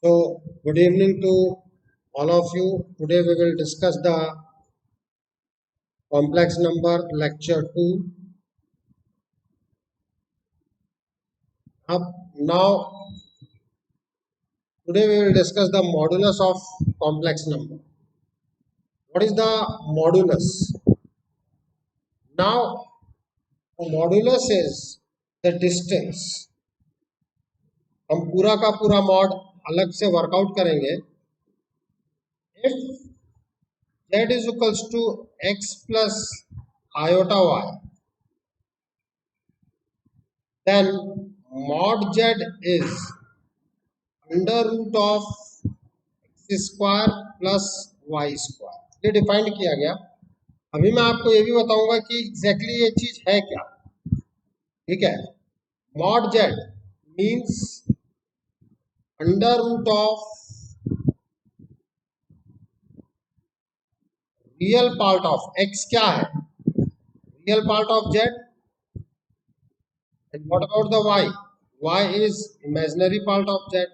So, good evening to all of you. Today we will discuss the complex number lecture 2. Now, today we will discuss the modulus of complex number. What is the modulus? Now, modulus is the distance. हम पूरा का पूरा mod अलग से workout करेंगे. If z is equals to x plus iota y, then mod z is under root of x square plus Y square. ये defined किया गया. अभी मैं आपको ये भी बताऊंगा कि एग्जैक्टली ये चीज है क्या. ठीक है. Mod Z means under root of real part of X. क्या है real part of Z. And what about the Y. Y is imaginary part of Z.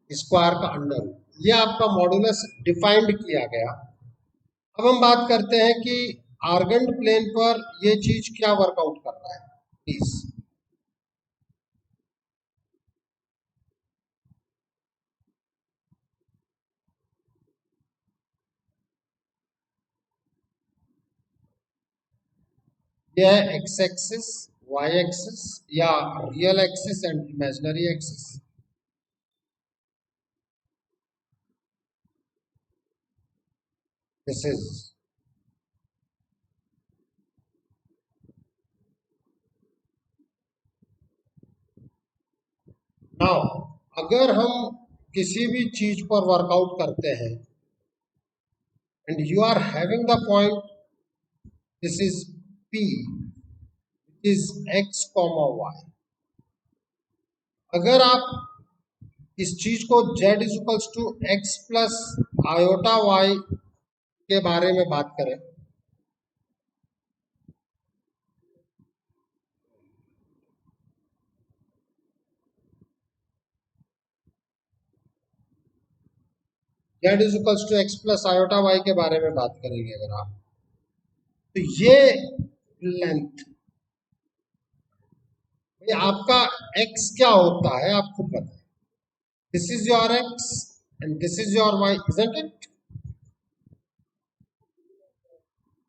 Square का अंडर रूट. ये आपका मॉडुलस डिफाइंड किया गया. अब हम बात करते हैं कि आर्गेंट प्लेन पर ये चीज क्या वर्कआउट कर रहा है. प्लीज ये है एक्स एक्सिस, वाई एक्सिस या real axis and imaginary axis. This is now. अगर हम किसी भी चीज पर वर्कआउट करते हैं and you are having the point, this is P, is x, y. अगर आप इस चीज को z is equals to x plus iota y के बारे में बात करें, z is equals to x plus iota y के बारे में बात करेंगे अगर आप, तो ये लेंथ आपका x क्या होता है आपको पता है. This is your x and this is your y, isn't it.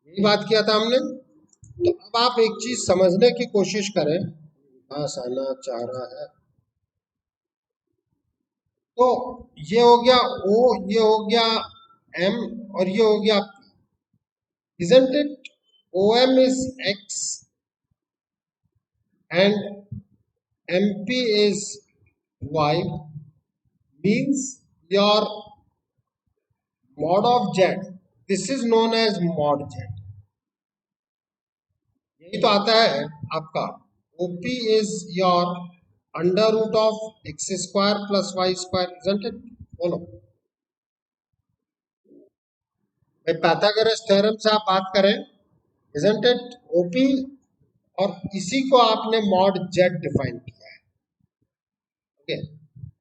यही बात किया था हमने. तो अब आप एक चीज समझने की कोशिश करें. बस आना चाह रहा है. तो ये हो गया O, ये हो गया M और ये हो गया P. Isn't it? OM is X and MP is Y, means your mod of Z. This is known as mod Z. यही तो आता है आपका. OP is your under root of x square plus Y square, isn't it. बोलो भाई, Pythagoras theorem से आप बात करें, इजंट इट. ओपी और इसी को आपने मॉड जेड डिफाइन किया है. ओके.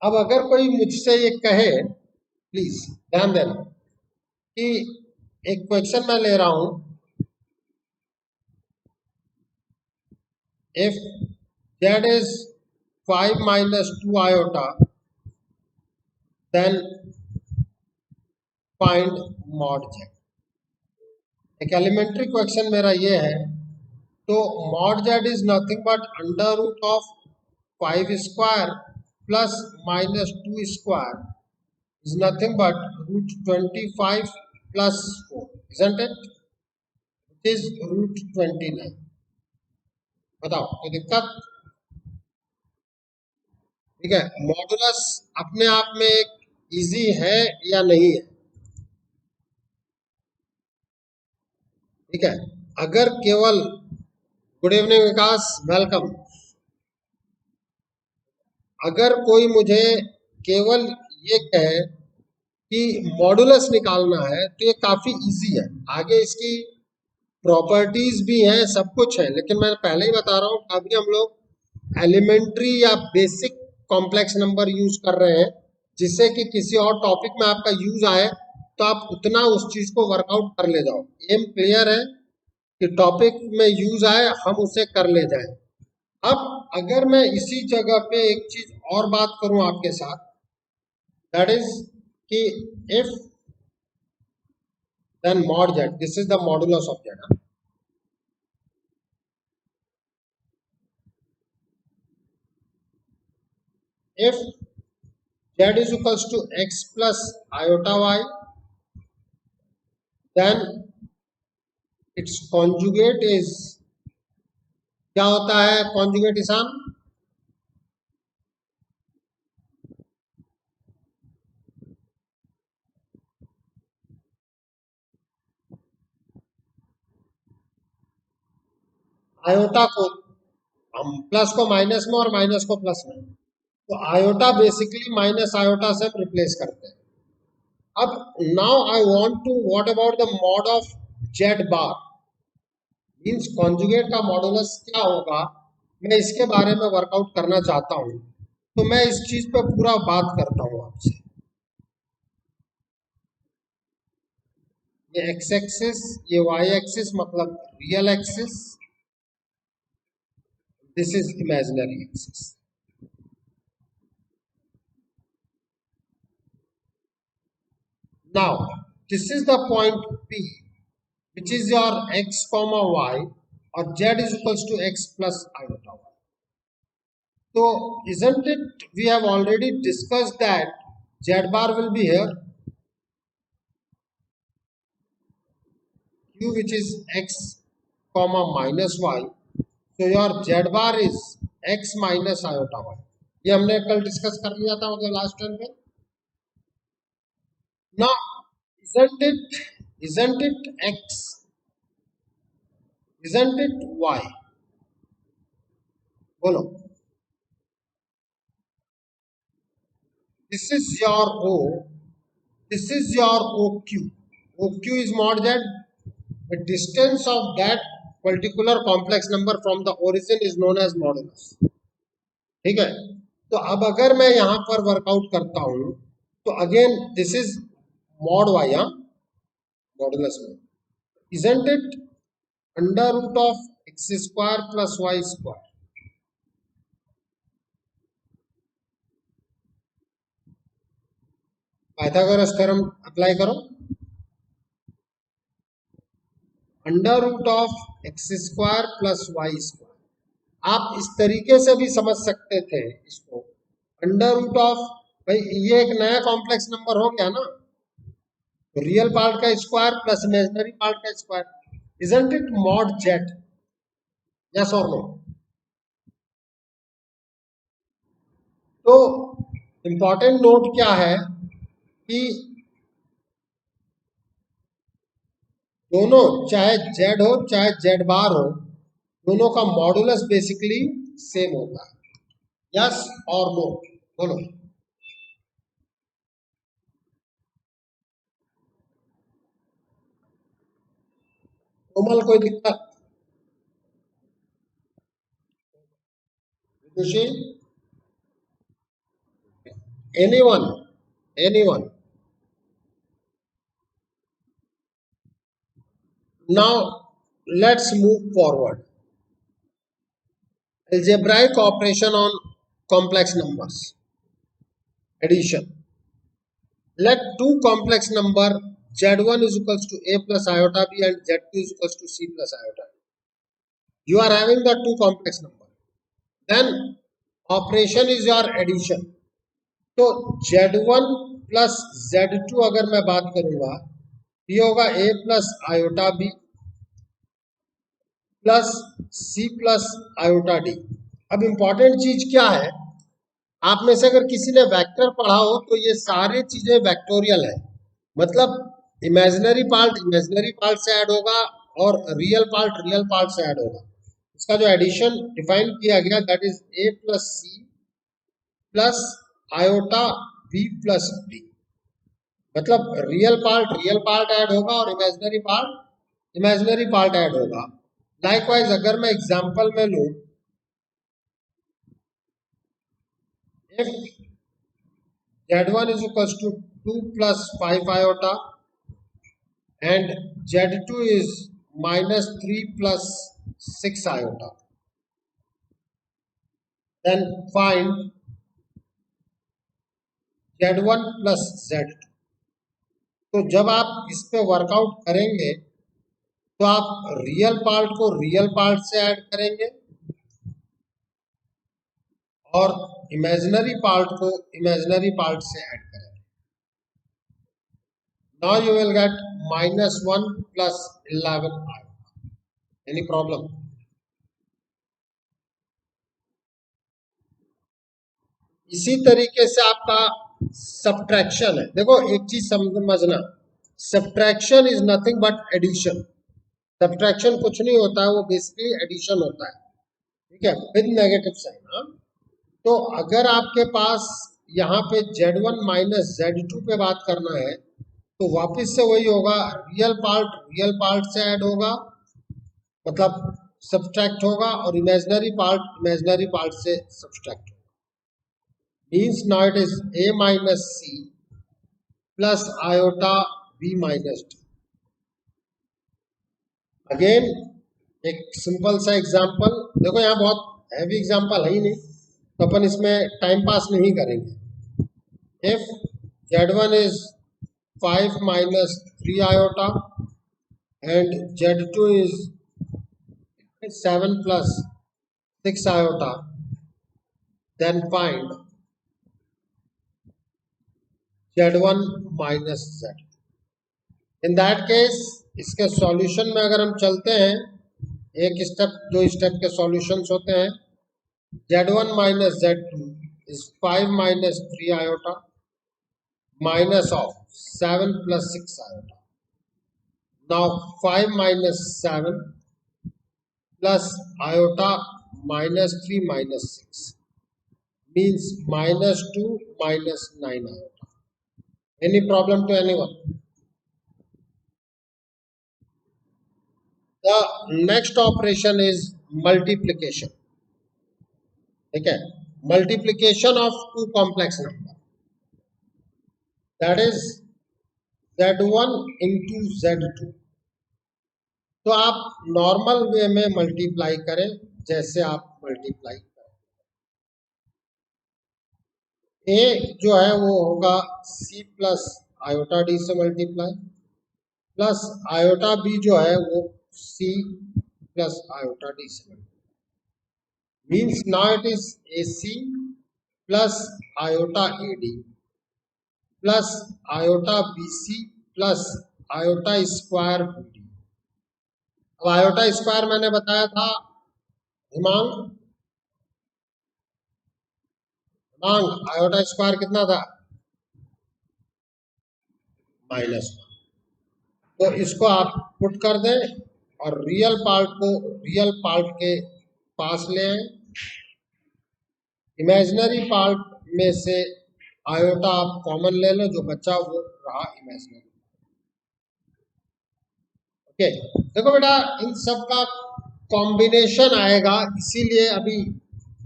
अब अगर कोई मुझसे ये कहे, प्लीज ध्यान देना कि एक क्वेश्चन मैं ले रहा हूं. If z is 5 minus 2 iota, then find mod z. एक एलिमेंट्री क्वेश्चन मेरा ये है. तो mod z is nothing but under root of 5 square plus minus 2 square is nothing but root 25 plus 4, isn't it? It is root 29. बताओ कोई दिक्कत. ठीक है. मॉडुलस अपने आप में एक इजी है या नहीं है. ठीक है. अगर केवल, गुड इवनिंग विकास, वेलकम. अगर कोई मुझे केवल ये कहे कि मॉडुलस निकालना है तो ये काफी इजी है. आगे इसकी प्रॉपर्टीज भी हैं, सब कुछ है, लेकिन मैं पहले ही बता रहा हूँ अभी हम लोग एलिमेंट्री या बेसिक कॉम्प्लेक्स नंबर यूज कर रहे हैं, जिससे कि किसी और टॉपिक में आपका यूज आए तो आप उतना उस चीज को वर्कआउट कर ले जाओ। एम क्लियर है कि टॉपिक में यूज आए हम उसे कर ले जाएं। अब अगर मैं इसी जगह पे एक चीज और बात करूं आपके साथ, दैट इज कि if then mod z, this is the modulus of z। if z is equals to x plus iota y, then its conjugate is, क्या होता है conjugate ईशान? आयोटा को हम प्लस को माइनस में और माइनस को प्लस में, तो आयोटा बेसिकली माइनस आयोटा से हम रिप्लेस करते हैं। अब now I want to, what about the mod of z bar, means conjugate का मॉडुलस क्या होगा, मैं इसके बारे में वर्कआउट करना चाहता हूं। तो मैं इस चीज पे पूरा बात करता हूं आपसे। ये एक्स एक्सिस, ये वाई एक्सिस मतलब real axis, this is imaginary axis. Now this is the point P, which is your x comma y, or z is equals to x plus iota y. So isn't it, we have already discussed that z bar will be here, q which is x comma minus y, so your z bar is x minus iota y. ये हमने कल discuss कर लिया था मतलब last time पे। Now isn't it x, isn't it y? बोलो, this is your O, this is your OQ. OQ is mod z. The distance of that particular complex number from the origin is known as modulus. ठीक है, तो अब अगर मैं यहां पर workout करता हूं तो again this is mod y, modulus में, isn't it under root of x square plus Y square? Pythagoras theorem apply करो, under root of x square plus Y square. आप इस तरीके से भी समझ सकते थे इसको, अंडर रूट ऑफ, भाई ये एक नया कॉम्प्लेक्स नंबर हो गया ना, तो रियल पार्ट का स्क्वायर प्लस इमेजिनरी पार्ट का square, isn't it mod Z? Yes और नो? तो इंपॉर्टेंट नोट क्या है कि दोनों, चाहे जेड हो चाहे जेड बार हो, दोनों का मॉडुलस बेसिकली सेम होता है। यस और नो? बोलो। कोमल कोई दिक्कत? खुशी? Anyone? Anyone? Now let's move forward. algebraic operation on complex numbers, addition. Let two complex number z1 is equals to a plus iota b and z2 is equals to c plus iota b. You are having the two complex number, then operation is your addition. तो z1 plus z2 अगर मैं बात करूंगा, ये होगा a plus iota b plus c plus iota d। अब important चीज क्या है, आप में से अगर किसी ने वेक्टर पढ़ा हो तो ये सारी चीजें वेक्टोरियल है, मतलब इमेजिनरी पार्ट से ऐड होगा और रियल पार्ट से ऐड होगा। इसका जो एडिशन डिफाइन किया गया that is a plus c plus iota b plus d, मतलब रियल पार्ट ऐड होगा और इमेजिनरी पार्ट ऐड होगा। लाइकवाइज अगर मैं एग्जांपल में लूं, if Z1 is equals to 2 plus 5 iota and Z2 is minus 3 plus 6 iota, then find Z1 plus Z2. तो जब आप इस पे वर्कआउट करेंगे तो आप रियल पार्ट को रियल पार्ट से ऐड करेंगे और इमेजिनरी पार्ट को इमेजिनरी पार्ट से ऐड करेंगे. Now you will get -1 plus 11 iota. Any problem? इसी तरीके से आपका सब्ट्रैक्शन है. देखो एक चीज समझना, subtraction is nothing but addition. Subtraction कुछ नहीं होता है, वो बेसिकली एडिशन होता है. ठीक है, विद नेगेटिव साइन. तो अगर आपके पास यहाँ पे Z1 माइनस Z2 पे बात करना है तो वापस से वही होगा, रियल पार्ट से ऐड होगा, मतलब सब्ट्रैक्ट होगा, और इमेजिनरी पार्ट से सब्ट्रैक्ट होगा. Means now it is a minus c plus iota b minus d. Again एक सिंपल सा एग्जांपल. देखो यहाँ बहुत हैवी एग्जांपल है ही नहीं, तो अपन इसमें टाइम पास नहीं करेंगे. If Z1 is 5 minus 3 iota and Z2 is 7 plus 6 iota, then find Z1 minus Z. In that case इसके सॉल्यूशन में अगर हम चलते हैं, एक स्टेप दो स्टेप के सॉल्यूशंस होते हैं. Z1 minus Z2 is 5 minus 3 iota minus of 7 plus 6 iota. Now 5 minus 7 plus iota minus 3 minus 6 means minus 2 minus 9 iota. Any problem to anyone? The next operation is multiplication. ठीक है, multiplication of two complex number, that is Z1 into Z2. तो आप normal way में multiply करें, जैसे आप multiply करें. ए जो है वो होगा C प्लस आयोटा डी से मल्टीप्लाई, प्लस आयोटा बी जो है वो C प्लस आयोटा डी से multiply. Means now it is AC plus iota AD plus iota BC plus iota square BD. अब आयोटा स्क्वायर मैंने बताया था हिमांग, आयोटा स्क्वायर कितना था? -1. तो इसको आप पुट कर दें और रियल पार्ट को रियल पार्ट के पास ले आए. इमेजिनरी पार्ट में से आयोटा आप कॉमन ले लो, जो बचा वो रहा इमेजिनरी. ओके, देखो बेटा इन सब का कॉम्बिनेशन आएगा, इसीलिए अभी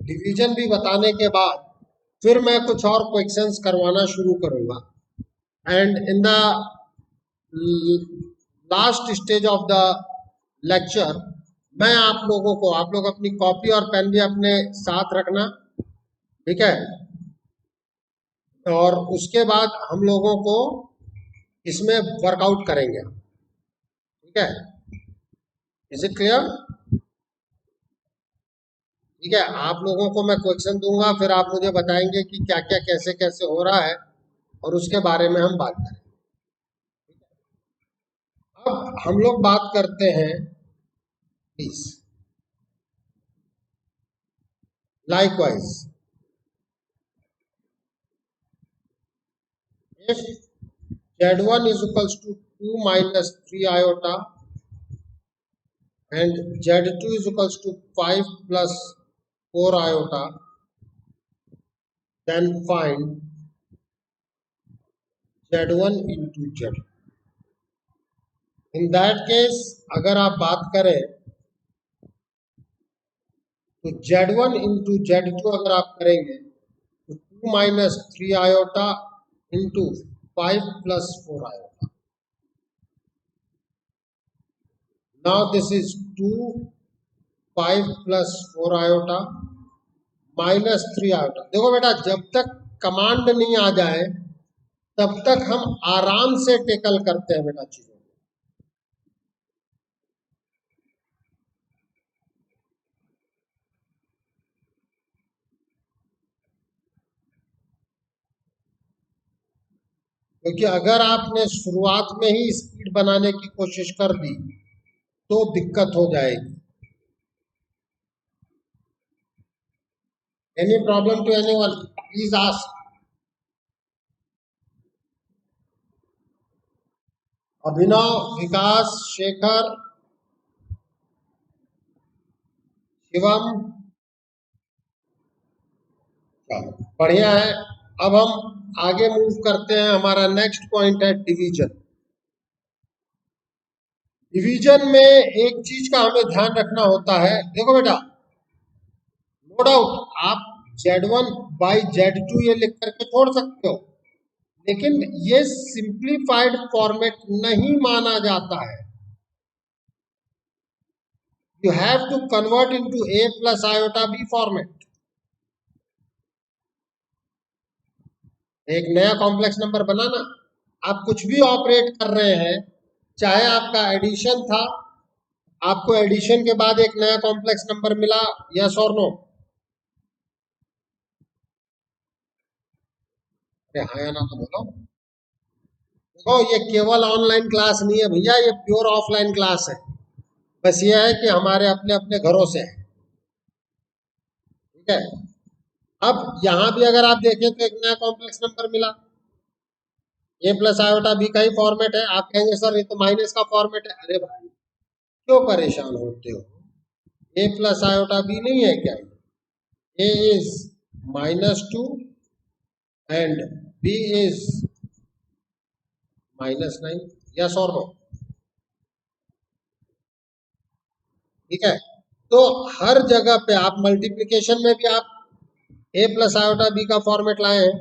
डिवीजन भी बताने के बाद फिर मैं कुछ और क्वेश्चंस करवाना शुरू करूंगा. And in the last stage of the lecture मैं आप लोग अपनी कॉपी और पेन भी अपने साथ रखना, ठीक है, और उसके बाद हम लोगों को इसमें वर्कआउट करेंगे. ठीक है, इज इट क्लियर? ठीक है, आप लोगों को मैं क्वेश्चन दूंगा, फिर आप मुझे बताएंगे कि क्या क्या कैसे कैसे हो रहा है, और उसके बारे में हम बात करेंगे. अब हम लोग बात करते हैं please. Likewise if Z1 is equals to 2 minus 3 iota and Z2 is equals to 5 plus 4 iota, then find Z1 into Z2. In that case अगर आप बात करें तो Z1 into Z2 अगर आप करेंगे तो 2 2 minus 3 iota into 5 plus 4 iota. Now this is 2 5 plus 4 iota minus 3 iota. देखो बेटा, जब तक कमांड नहीं आ जाए तब तक हम आराम से टेकल करते हैं बेटा चीजों को। क्योंकि अगर आपने शुरुआत में ही स्पीड बनाने की कोशिश कर दी तो दिक्कत हो जाएगी। Any problem to anyone, please ask. Abhinav, Vikas, Shekhar, Shivam, बढ़िया है। अब हम आगे मूव करते हैं। हमारा नेक्स्ट पॉइंट है डिवीजन। डिवीजन में एक चीज का हमें ध्यान रखना होता है। देखो बेटा, नो डाउट आप Z1 बाई Z2 ये लिख करके छोड़ सकते हो, लेकिन ये सिंप्लीफाइड फॉर्मेट नहीं माना जाता है। You have to convert into A plus iota B format. एक नया कॉम्प्लेक्स नंबर बनाना, आप कुछ भी ऑपरेट कर रहे हैं, चाहे आपका एडिशन था, आपको एडिशन के बाद एक नया कॉम्प्लेक्स नंबर मिला, यस और नो? अरे हाँ या ना तो बोलो। देखो, ये केवल ऑनलाइन क्लास नहीं है भैया, ये प्योर ऑफलाइन क्लास है। बस ये है कि हमारे अपने अपने घरों से है, ठीक है। अब यहां भी अगर आप देखें तो एक नया कॉम्प्लेक्स नंबर मिला, A प्लस आयोटा B का ही फॉर्मेट है। आप कहेंगे सर ये तो माइनस का फॉर्मेट है। अरे भाई क्यों परेशान होते हो? A प्लस आयोटा B नहीं है क्या? A is -2 and B is -9, yes और नो? ठीक है, तो हर जगह पे आप मल्टीप्लिकेशन में भी आप A प्लस आयोटा B का फॉर्मेट लाए हैं,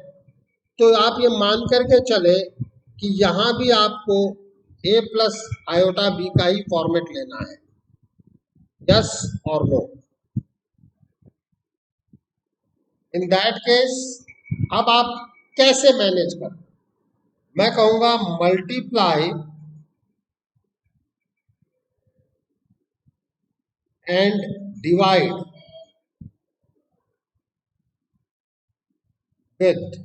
तो आप ये मान करके चले कि यहां भी आपको A प्लस आयोटा B का ही फॉर्मेट लेना है, यस और नो? इन दैट केस अब आप कैसे मैनेज कर? मैं कहूंगा multiply and divide with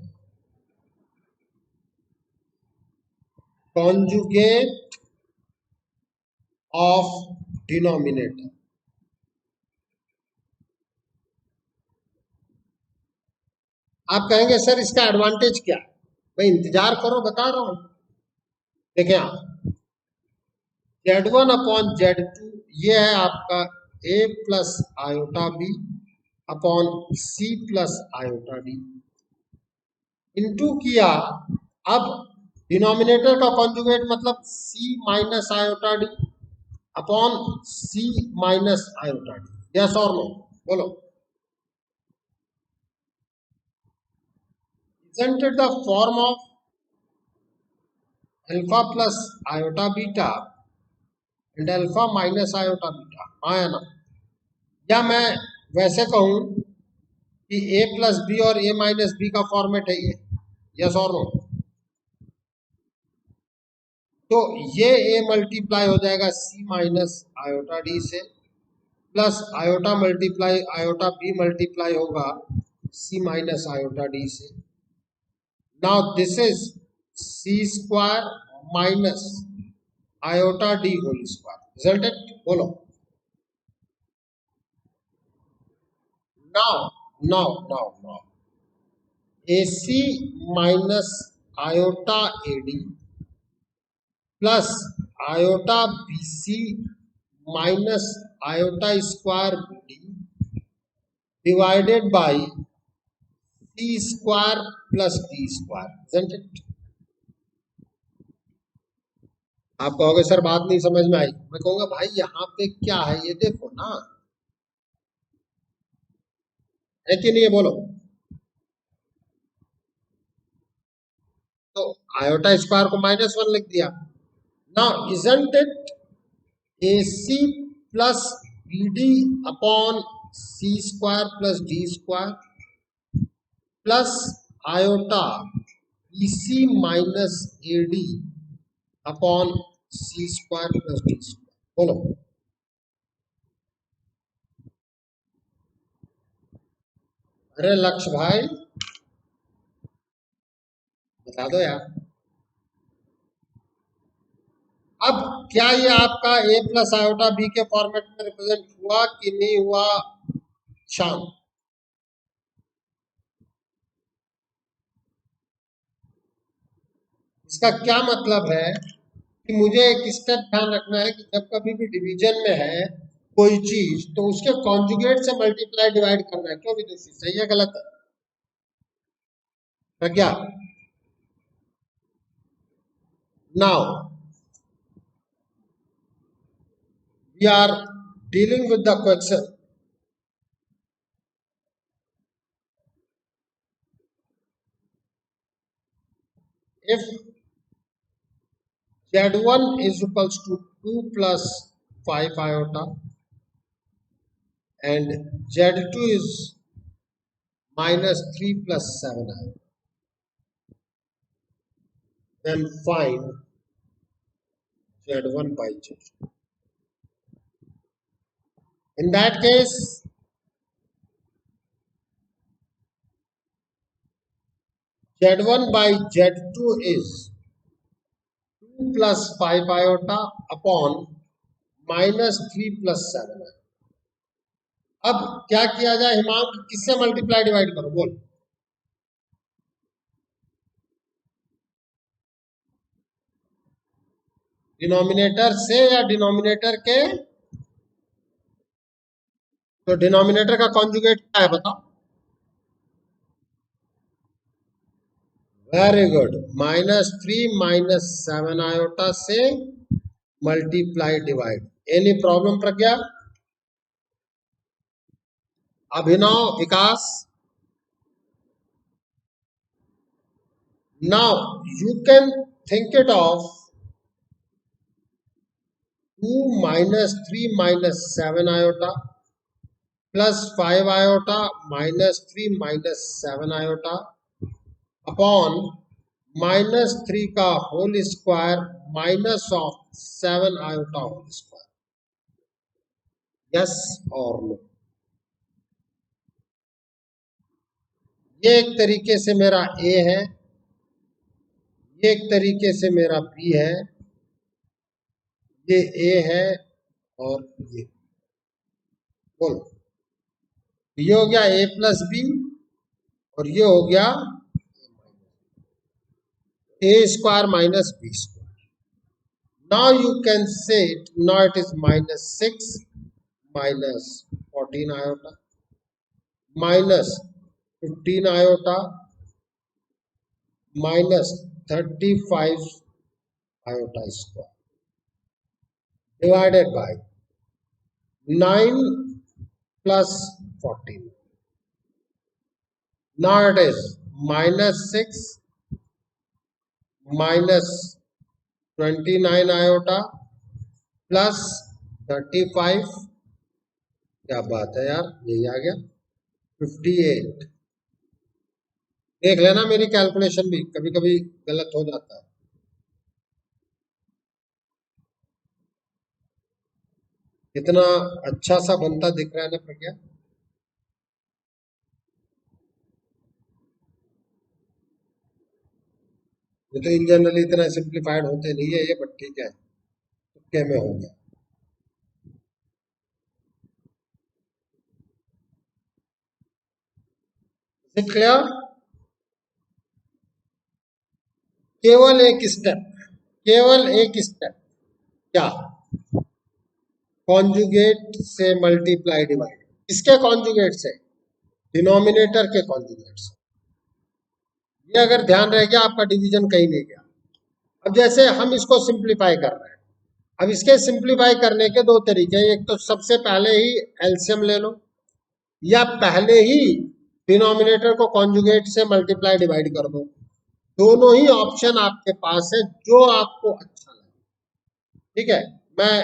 conjugate of denominator। आप कहेंगे सर इसका एडवांटेज क्या है? भाई इंतजार करो, बता रहा हूं। देखें आप, Z1 अपॉन Z2 ये है आपका A plus iota B upon C plus iota D, into किया। अब डिनोमिनेटर का कॉन्जुगेट मतलब C minus iota D upon C minus iota D, yes और नो? बोलो। Isn't it the form of alpha plus iota beta and alpha minus iota beta? हाँ या ना? या मैं वैसे कहूं कि A प्लस बी और A माइनस बी का फॉर्मेट है ये, यस और नो? तो ये A मल्टीप्लाई हो जाएगा C माइनस आयोटा D से, plus iota multiply iota B multiply होगा C माइनस आयोटा D से। Now this is C square minus iota D whole square, result it? बोलो। Now now now now AC minus iota AD plus iota BC minus iota square BD divided by C square plus D square, isn't it? आप कहोगे sir बात नहीं समझ में आई। मैं कहूंगा भाई यहाँ पे क्या है ये देखो ना, है कि नहीं है? बोलो। आयोटा स्क्वायर को -1 लिख दिया। Now isn't it AC plus BD upon C square plus D square plus iota BC minus AD upon C square plus D square. बोलो। अरे लक्ष्य भाई बता दो यार। अब क्या ये आपका A प्लस आयोटा B के फॉर्मेट में रिप्रेजेंट हुआ कि नहीं हुआ शाम? इसका क्या मतलब है कि मुझे एक स्टेप ध्यान रखना है कि जब कभी भी डिवीजन में है कोई चीज तो उसके कॉन्जुगेट से मल्टीप्लाई डिवाइड करना है। क्यों विदुषी, सही है गलत है क्या? Now we are dealing with the question if Z1 is equals to 2 plus 5 iota and Z2 is minus 3 plus 7 iota, then find Z1 by Z2. In that case, Z1 by Z2 is 2 plus 5 iota upon minus 3 plus 7 iota. अब क्या किया जाए हिमांक, किससे multiply divide करो बोल? Denominator से या denominator के? तो डिनोमिनेटर का कॉन्जुगेट क्या है बताओ? वेरी गुड, -3 -7 आयोटा से multiply divide. Any problem Pragya? Abhinav, Vikas? Now you can think it of 2 -3 -7 iota plus 5 iota -3 -7 iota upon -3 का whole square minus of 7 iota whole square. Yes और no? ये एक तरीके से मेरा A है, ये एक तरीके से मेरा B है, ये A है और ये बोलो। ये हो गया A प्लस B और ये हो गया A square minus B square. Now you can say it, now it is -6 minus 14 iota minus 15 iota minus 35 iota square divided by 9 plus 14. Now it is -6 minus 29 iota plus 35, क्या बात है यार, यही आ गया 58। देख लेना मेरी कैलकुलेशन भी कभी कभी गलत हो जाता है। कितना अच्छा सा बनता दिख रहा है ना प्रज्ञा? ये तो इन जनरली इतना सिंप्लीफाइड होते नहीं है ये, बट ठीक है, तुक्के में हो गया। क्लियर? केवल एक स्टेप, केवल एक स्टेप, क्या? कॉन्जुगेट से मल्टीप्लाई डिवाइड। किसके कॉन्जुगेट से? डिनोमिनेटर के कॉन्जुगेट से। ये अगर ध्यान रह गया आपका डिवीजन कहीं नहीं गया। अब जैसे हम इसको सिंप्लीफाई कर रहे हैं, अब इसके सिंप्लीफाई करने के दो तरीके हैं। एक तो सबसे पहले ही एलसीएम ले लो, या पहले ही डिनोमिनेटर को कॉन्जुगेट से मल्टीप्लाई डिवाइड कर दो। दोनों ही ऑप्शन आपके पास है, जो आपको अच्छा लगे। ठीक है, मैं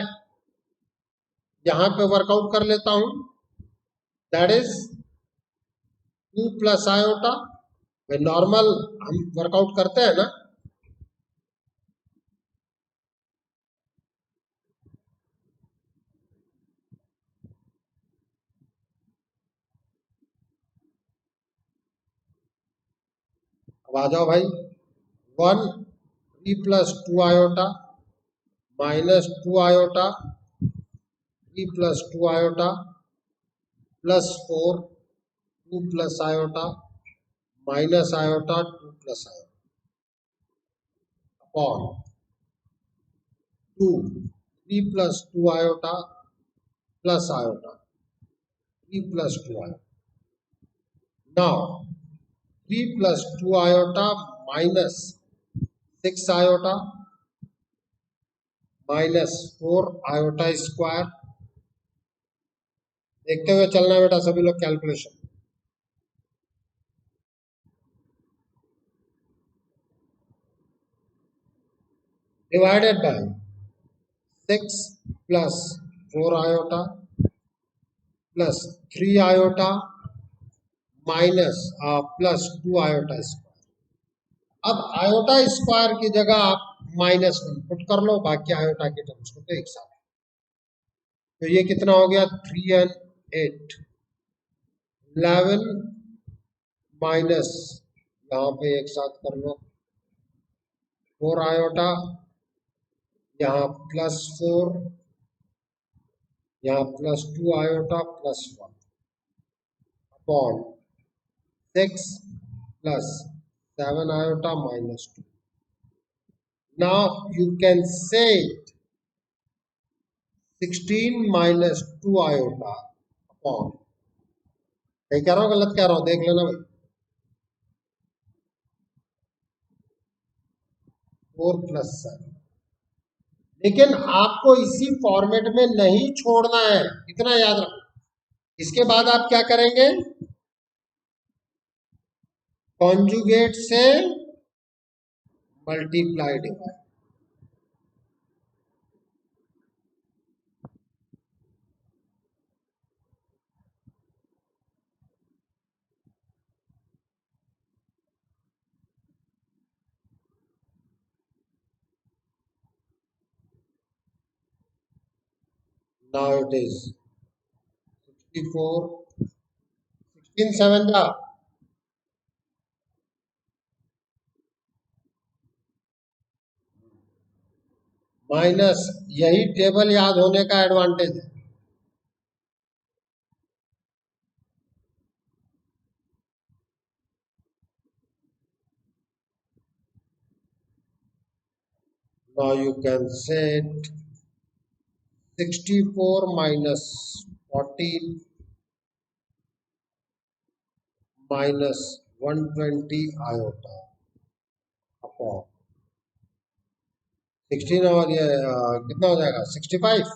यहां पे वर्कआउट कर लेता हूं। That is 2 plus iota. Normal हम वर्कआउट करते हैं ना, अब आ जाओ भाई। 1 3 plus 2 iota minus 2 iota 3 plus 2 iota plus 4 2 plus iota minus iota 2 plus iota upon 2 3 plus 2 iota plus iota 3 plus 2 iota. Now 3 plus 2 iota minus 6 iota minus 4 iota square. देखते हुए चलना बेटा सभी लोग calculation. Divided by 6 plus 4 iota plus 3 iota minus plus 2 iota square. अब iota square की जगह आप -1 पुट कर लो, बाकी आयोटा के टर्म्स को तो एक साथ। तो ये कितना हो गया, 3 and 8 11 माइनस, यहाँ पे एक साथ कर लो 4 आयोटा, यहाँ +4, यहाँ +2 iota +1 upon 6 plus 7 iota -2. Now you can say 16 minus 2 iota upon, सही कह रहा हूँ गलत कह रहा हूँ देख लेना भाई, 4 + 7। लेकिन आपको इसी फॉर्मेट में नहीं छोड़ना है, इतना याद रखो। इसके बाद आप क्या करेंगे, कॉन्जुगेट से multiply divide. Now it is 64, 16 7 जा माइनस, यही टेबल याद होने का एडवांटेज है। Now you can set 64 minus 14 minus 120 iota upon 16, और ये कितना हो जाएगा 65।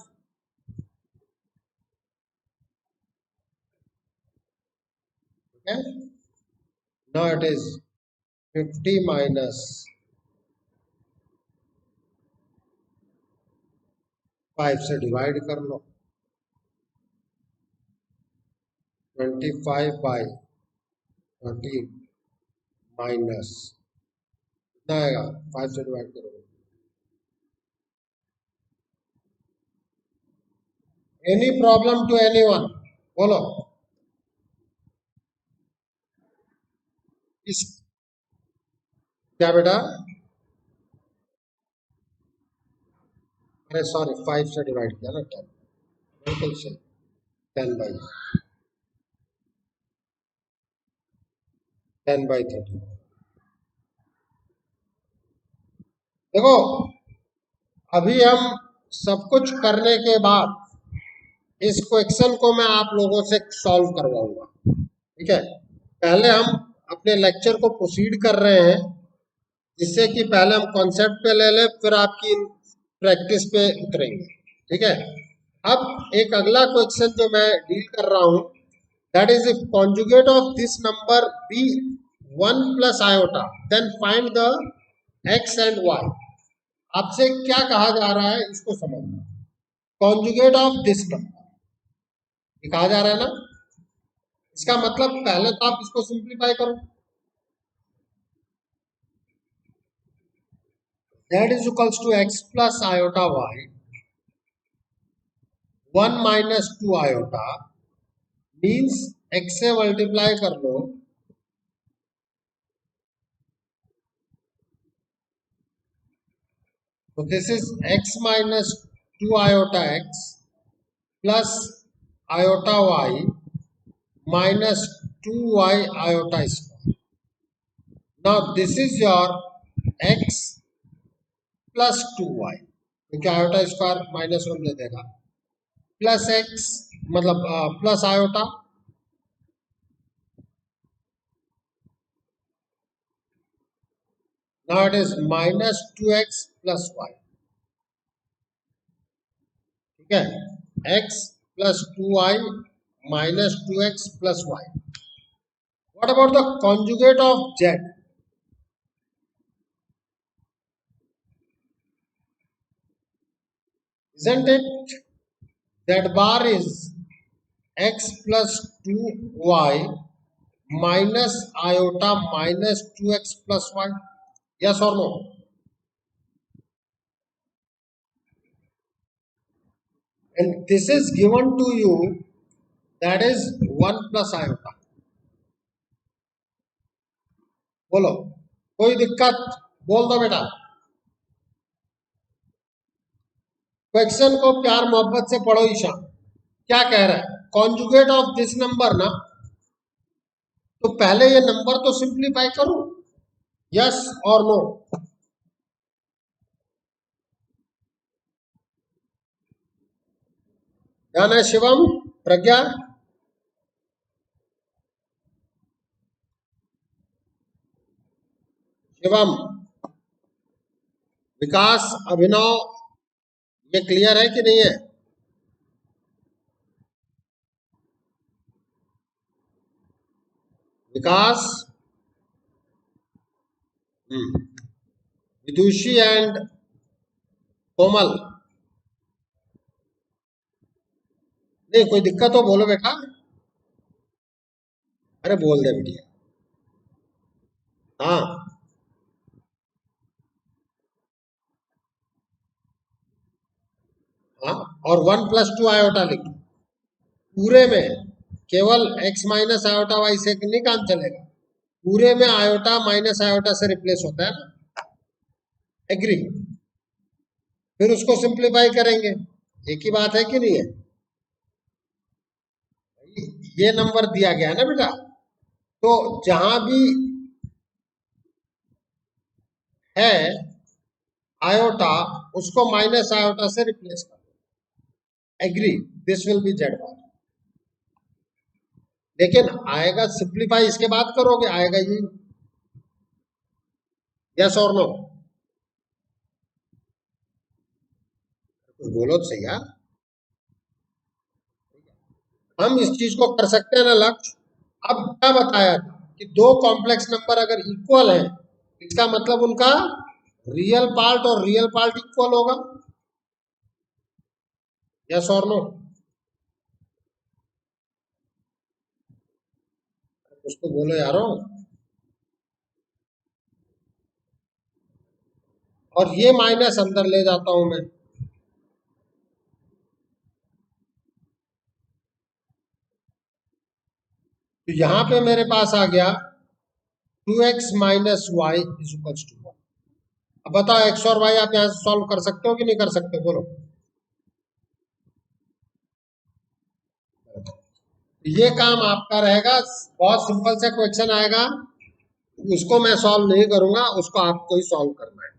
Okay, now it is 50 minus 5 से डिवाइड कर लो, 25 बाई 13 माइनस कितना आएगा, 5 से डिवाइड करोगे। एनी प्रॉब्लम टू एनीवन, बोलो। इस क्या बेटा, अरे सॉरी 5 से डिवाइड किया ना, 10, बिल्कुल सही, 10/30। देखो अभी हम सब कुछ करने के बाद इस क्वेश्चन को मैं आप लोगों से सॉल्व करवाऊंगा। ठीक है, पहले हम अपने लेक्चर को प्रोसीड कर रहे हैं, जिससे कि पहले हम कॉन्सेप्ट पे ले लें, फिर आपकी प्रैक्टिस पे उतरेंगे। ठीक है, अब एक अगला क्वेश्चन जो मैं डील कर रहा हूं, that is if conjugate of this number be 1 plus iota, then find the x and y. आपसे क्या कहा जा रहा है इसको समझना। कॉन्जुगेट ऑफ दिस नंबर कहा जा रहा है ना, इसका मतलब पहले तो आप इसको सिंप्लीफाई करो। z is equals to x plus iota y 1 minus 2 iota means x से मल्टीप्लाई कर लो तो this is x minus 2 iota x plus iota y minus 2y iota square. Now this is your x plus 2y क्योंकि iota square minus 1 दे देगा, plus x मतलब plus iota now it is minus 2x plus y. ठीक है, x plus 2y minus 2x plus y. What about the conjugate of z? Isn't it z bar is x plus 2y minus iota minus 2x plus y? Yes or no? And this is given to you, that is 1 plus iota. बोलो, कोई दिक्कत बोल दो बेटा। Question को प्यार मोहब्बत से पढ़ो ईशा। क्या कह रहा है? कॉन्जुगेट ऑफ दिस नंबर ना, तो पहले ये नंबर तो सिंप्लीफाई करो, यस और नो। ध्यान है शिवम, प्रज्ञा, शिवम, विकास, अभिनव, ये क्लियर है कि नहीं है? विकास, विदुषी एंड कोमल, नहीं कोई दिक्कत हो बोलो बेटा। अरे बोल दे बेटिया। हाँ हाँ, और 1 प्लस 2 आयोटा लिखो पूरे में, केवल x माइनस आयोटा वाई से नहीं काम चलेगा, पूरे में आयोटा माइनस आयोटा से रिप्लेस होता है ना, एग्री। फिर उसको सिंप्लीफाई करेंगे, एक ही बात है कि नहीं है? ये नंबर दिया गया है ना बेटा, तो जहां भी है आयोटा उसको माइनस आयोटा से रिप्लेस कर, agree, this will be Z bar. लेकिन आएगा सिंप्लीफाई इसके बाद करोगे, आएगा ये, यस और नो? बोलो तो सही यार। हम इस चीज को कर सकते हैं ना लक्ष्य। अब क्या बताया था कि दो कॉम्प्लेक्स नंबर अगर इक्वल है, इसका मतलब उनका रियल पार्ट और रियल पार्ट इक्वल होगा, यस और नो? उसको बोलो यारो। और ये माइनस अंदर ले जाता हूं मैं, तो यहां पे मेरे पास आ गया 2x minus y is equal to 1। अब बताओ x और y आप यहां से सॉल्व कर सकते हो कि नहीं कर सकते, बोलो। ये काम आपका रहेगा, बहुत सिंपल सा क्वेश्चन आएगा, उसको मैं सॉल्व नहीं करूंगा, उसको आपको ही सॉल्व करना है।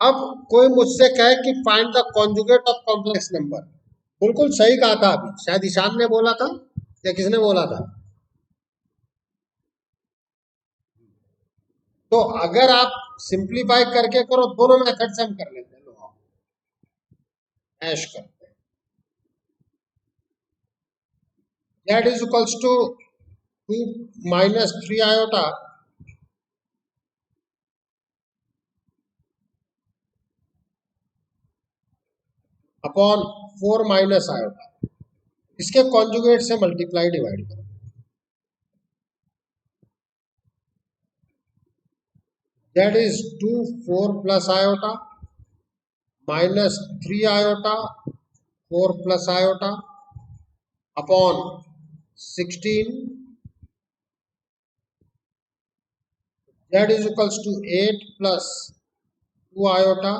अब कोई मुझसे कहे कि find the conjugate of complex number, बिल्कुल सही कहा था अभी, शायद ईशान ने बोला था या किसने बोला था? तो अगर आप सिंप्लीफाई करके करो, दोनों मेथड से हम कर लेते हैं, ऐश करते हैं। Z is equals to 2 minus 3 iota upon 4 minus iota, इसके कॉन्जुगेट से मल्टीप्लाई डिवाइड करो। That is 2 4 plus iota minus 3 iota 4 plus iota upon 16. That is equals to 8 plus 2 iota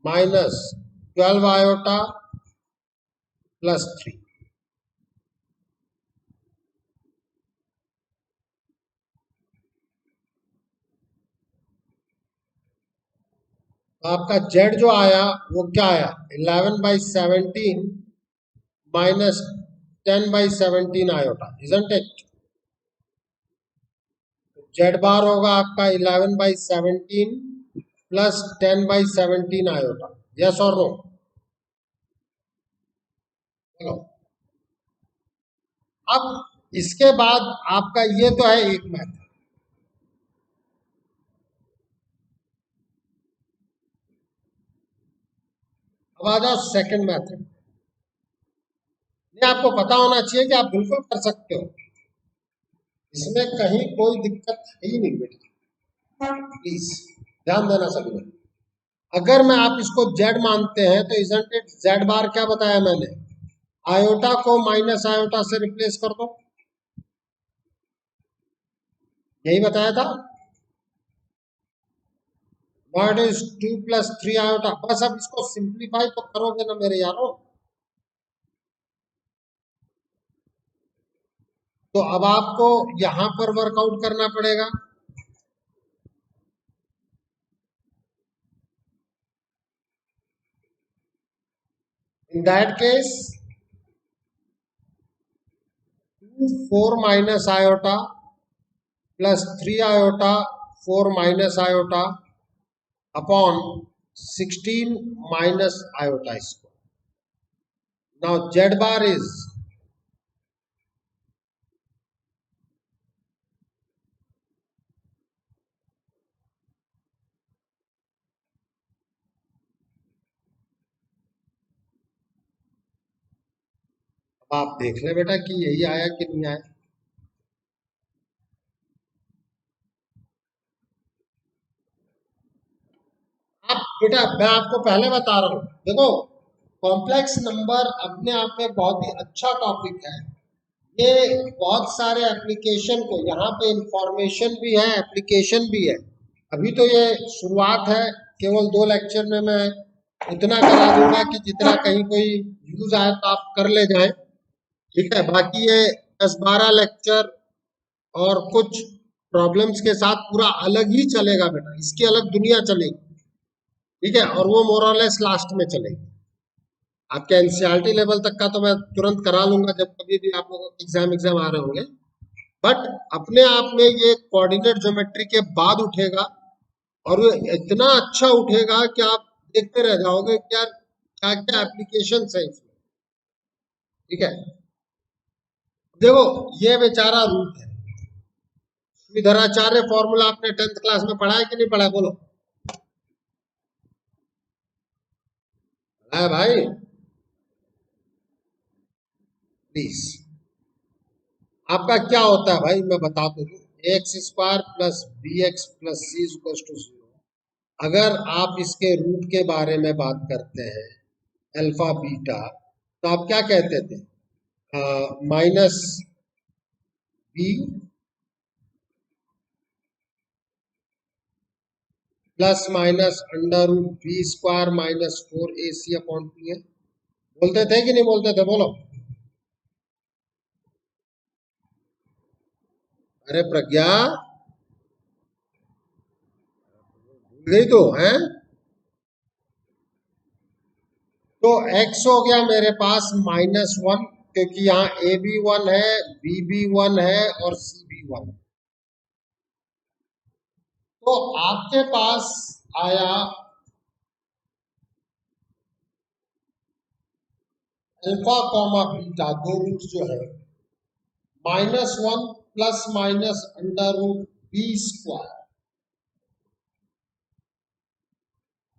minus 12 iota plus 3. आपका Z जो आया वो क्या आया, 11/17 minus 10/17 iota, isn't it? Z बार होगा आपका 11/17 प्लस 10/17 आयोटा, यस और नो? चलो, अब इसके बाद आपका ये तो है एक मैथड। अब आ जाओ सेकंड मैथड। ये आपको पता होना चाहिए कि आप बिल्कुल कर सकते हो, इसमें कहीं कोई दिक्कत है ही नहीं बेटा, प्लीज ध्यान देना सभी लोग। अगर मैं आप इसको Z मानते हैं तो इजंट इट Z बार क्या बताया मैंने, आयोटा को माइनस आयोटा से रिप्लेस कर दो, यही बताया था। व्हाट इज 2 प्लस 3 आयोटा, बस अब इसको सिंप्लीफाई तो करोगे ना मेरे यारों। तो अब आपको यहां पर वर्कआउट करना पड़ेगा। In that case 4 minus iota plus 3 iota 4 minus iota upon 16 minus iota square. Now Z bar is अब आप देख ले बेटा कि यही आया कि नहीं आया। आप बेटा मैं आपको पहले बता रहा हूं, देखो कॉम्प्लेक्स नंबर अपने आप में बहुत ही अच्छा टॉपिक है। ये बहुत सारे एप्लीकेशन को, यहाँ पे इंफॉर्मेशन भी है एप्लीकेशन भी है। अभी तो ये शुरुआत है, केवल 2 लेक्चर में मैं इतना करा दूंगा कि जितना कहीं कोई यूज आए तो आप कर ले जाएं, ठीक है। बाकी ये 10-12 लेक्चर और कुछ प्रॉब्लम्स के साथ पूरा अलग ही चलेगा बेटा, इसकी अलग दुनिया चलेगी, ठीक है। और वो मोर और लेस लास्ट में चलेगी। आपके एनसीईआरटी लेवल तक का तो मैं तुरंत करा लूंगा जब कभी भी आप लोगों को एग्जाम आ रहे होंगे, बट अपने आप में ये कोऑर्डिनेट ज्योमेट्री के बाद उठेगा और वो इतना अच्छा उठेगा कि आप देखते रह जाओगे कि यार क्या क्या एप्लीकेशन है इसमें, ठीक है। देखो ये बेचारा रूट है, विधराचार्य फॉर्मूला आपने 10th क्लास में पढ़ा है कि नहीं पढ़ा है, बोलो? है भाई, प्लीज। आपका क्या होता है भाई, मैं बता दूं, x square plus b x plus c equal to 0। अगर आप इसके रूट के बारे में बात करते हैं अल्फा बीटा, तो आप क्या कहते थे, minus b plus minus under root b square minus 4ac upon 2a, बोलते थे कि नहीं बोलते थे, बोलो? अरे प्रज्ञा भूल गई तो है। तो x हो गया मेरे पास -1, क्योंकि यहाँ a भी 1 है, b भी 1 है और c भी 1 है। तो आपके पास आया अल्फा कॉमा बीटा, दो रूट जो है, -1 plus minus under root b square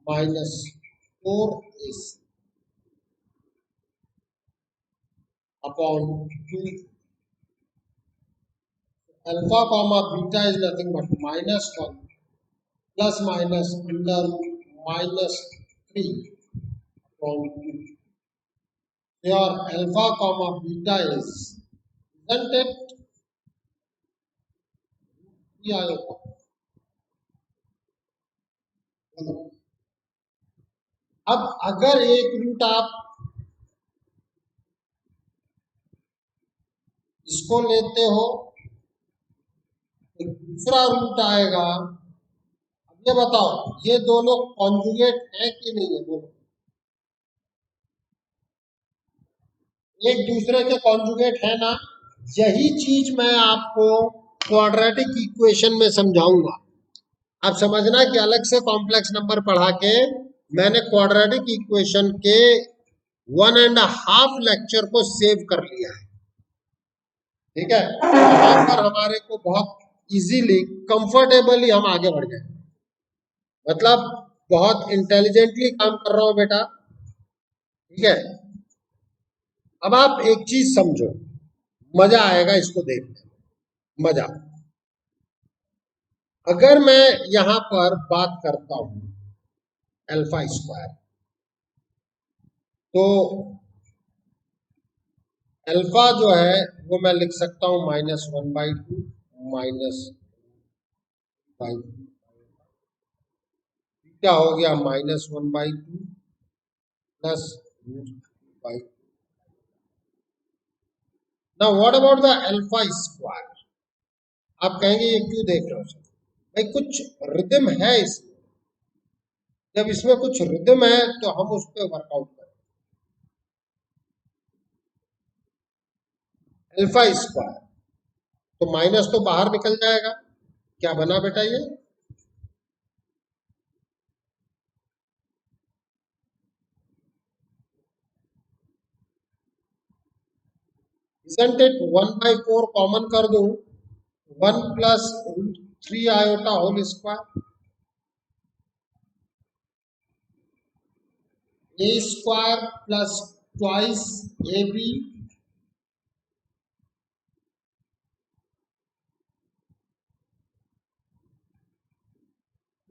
minus 4ac upon 2 alpha comma beta is nothing but -1 plus minus under root -3 upon 2. Your alpha comma beta is, isn't it? आएगा. अब अगर एक root आप इसको लेते हो तो दूसरा रूट आएगा. अब ये बताओ ये दोनों कॉन्जुगेट है कि नहीं है? बोलो. एक दूसरे के कॉन्जुगेट है ना. यही चीज मैं आपको क्वाड्रेटिक इक्वेशन में समझाऊंगा. आप समझना कि अलग से कॉम्प्लेक्स नंबर पढ़ा के मैंने क्वाड्रेटिक इक्वेशन के 1.5 लेक्चर को सेव कर लिया है. ठीक है. यहाँ पर हमारे को बहुत इजीली कंफर्टेबली हम आगे बढ़ जाए. मतलब बहुत इंटेलिजेंटली काम कर रहा हूं बेटा. ठीक है. अब आप एक चीज समझो, मजा आएगा इसको देखने में. मजा. अगर मैं यहां पर बात करता हूं अल्फा स्क्वायर, तो अल्फा जो है वो मैं लिख सकता हूं -1/2 -2. क्या हो गया? -1/2 plus √2. Now what about the alpha square? आप कहेंगे ये क्यों देख रहे हो भाई? कुछ रिदम है इसमें. जब इसमें कुछ रिदम है तो हम उस पर वर्कआउट करें. अल्फा स्क्वायर तो माइनस तो बाहर निकल जाएगा. क्या बना बेटा ये? Isn't it 1/4 कॉमन कर दूं? 1 plus 3 iota whole square a square plus twice ab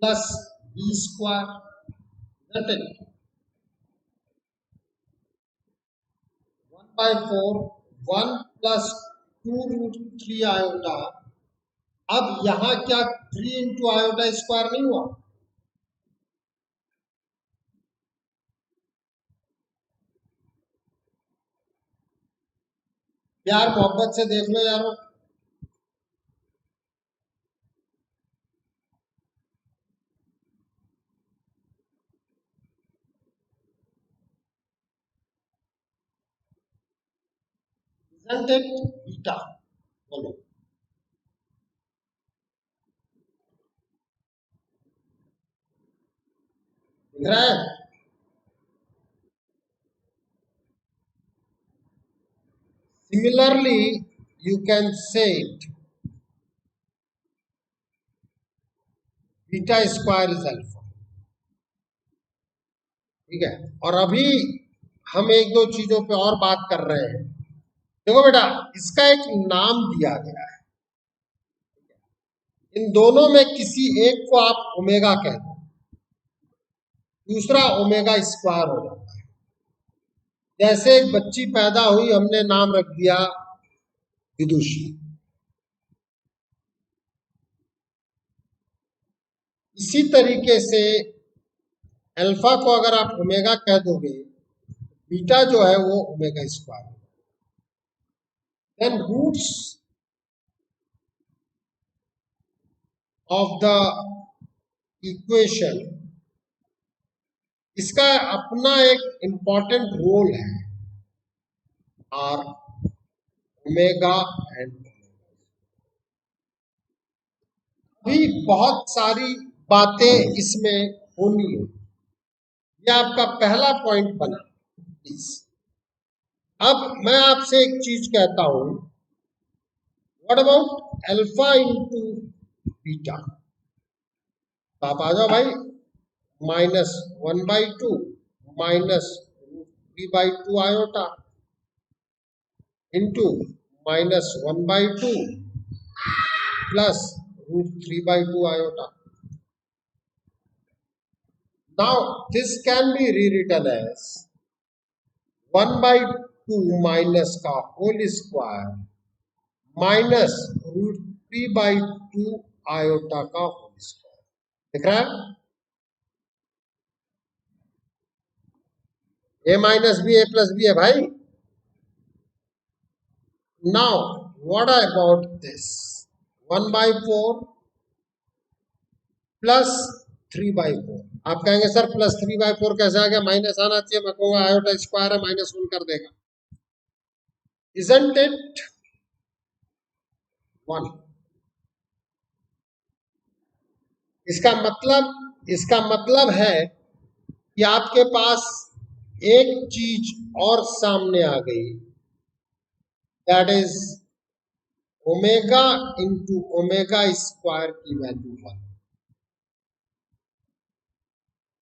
plus b square. Isn't it? 1/4 1 plus 2√3 iota. अब यहां क्या 3 इंटू आयोटा स्क्वायर नहीं हुआ? प्यार मोहब्बत से देख लो यारो. Isn't it? बीटा. बोलो. दिख रहा है? Similarly, you can say it. Beta square is alpha. ठीक है. और अभी हम एक दो चीजों पे और बात कर रहे हैं. देखो बेटा, इसका एक नाम दिया गया है. इन दोनों में किसी एक को आप ओमेगा कह दो, दूसरा ओमेगा स्क्वायर हो जाता है. जैसे एक बच्ची पैदा हुई, हमने नाम रख दिया विदुषी. इसी तरीके से अल्फा को अगर आप ओमेगा कह दोगे, बीटा जो है वो omega square. Then roots of the equation, इसका अपना एक इंपॉर्टेंट रोल है. Are omega and. अभी बहुत सारी बातें इसमें होनी है. यह आपका पहला पॉइंट बना. प्लीज अब मैं आपसे एक चीज कहता हूं. What about alpha into beta? तो आप आ जाओ भाई, -1/2 -√3/2 iota into -1/2 +√3/2 iota. Now this can be rewritten as 1/2 minus का whole square minus √3/2 iota का whole square. दिख रहा है? a minus b a plus b है भाई. Now what about this? 1/4 plus 3/4. आप कहेंगे सर प्लस 3/4 कैसे आ गया? माइनस आना चाहिए. मैं कहूंगा आयोटा स्क्वायर है, -1 कर देगा. Isn't it 1? इसका मतलब है कि आपके पास एक चीज और सामने आ गई, that is omega into omega square की वैल्यू 1.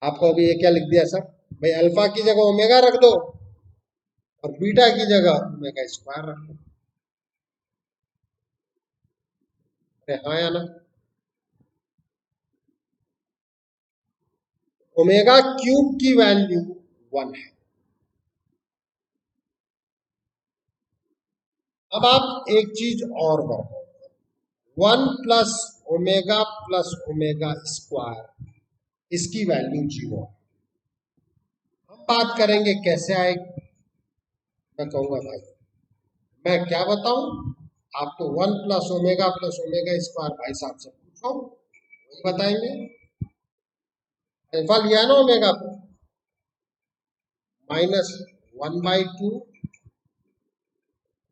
आपको अभी ये क्या लिख दिया सर? भाई अल्फा की जगह ओमेगा रख दो और बीटा की जगह ओमेगा स्क्वायर रख दो. हाँ या ना? ओमेगा क्यूब की वैल्यू 1 है. अब आप एक चीज और बढ़ाओ, 1 प्लस ओमेगा स्क्वायर, इसकी वैल्यू 0. हम बात करेंगे कैसे आएगी. मैं कहूंगा भाई मैं क्या बताऊं, आप तो 1 प्लस ओमेगा स्क्वायर भाई साहब से पूछो, वही बताएंगे. अल्फा लिया ना ओमेगा को, -1/2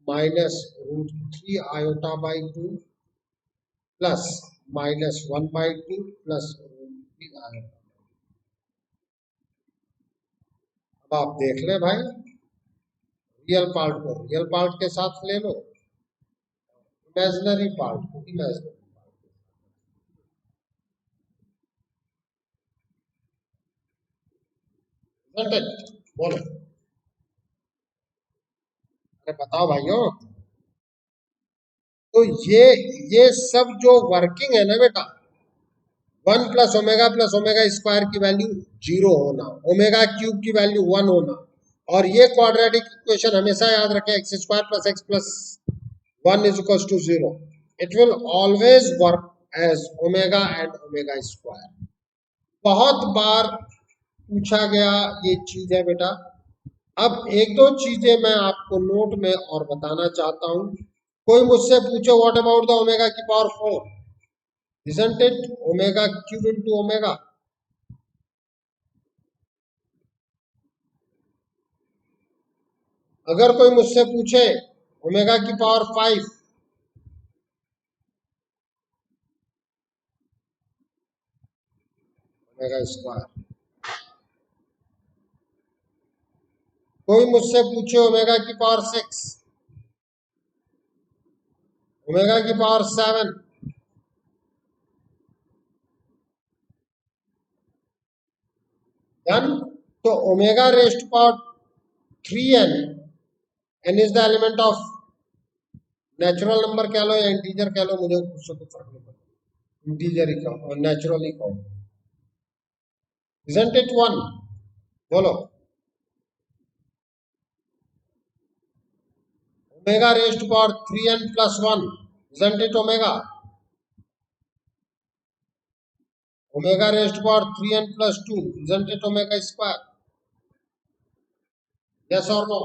-√3 आयोटा बाई 2 प्लस -1/2 +√3 आयोटा. अब आप देख ले भाई, रियल पार्ट को रियल पार्ट के साथ ले लो, इमेजिनरी पार्ट को इमेजिनरी पार्ट. बोलो, अरे बताओ भाइयों. तो ये सब जो वर्किंग है ना बेटा, 1 प्लस ओमेगा स्क्वायर की वैल्यू 0 होना, ओमेगा क्यूब की वैल्यू 1 होना, और ये क्वाड्रेटिक इक्वेशन हमेशा याद रखें, x² + x + 1 = 0. It will always work as omega and omega square. बहुत बार पूछा गया ये चीज है बेटा. अब एक दो चीजें मैं आपको नोट में और बताना चाहता हूं. कोई मुझसे पूछे व्हाट अबाउट द ओमेगा की power 4, isn't it omega cube into omega? अगर कोई मुझसे पूछे ओमेगा की पावर 5, ओमेगा स्क्वायर. कोई मुझसे पूछे ओमेगा की पावर 6, ओमेगा की पावर 7, डन. तो omega rest power 3n, n is the element of natural number कह लो या इंटीजर कह लो, मुझे उससे कुछ फर्क नहीं पड़ता. इंटीजर ही कहो और नेचुरल ही कहो. Isn't it 1? बोलो. Omega rest power 3n + 1, isn't it omega? Omega raised to power 3n + 2, isn't it omega square? Yes or no?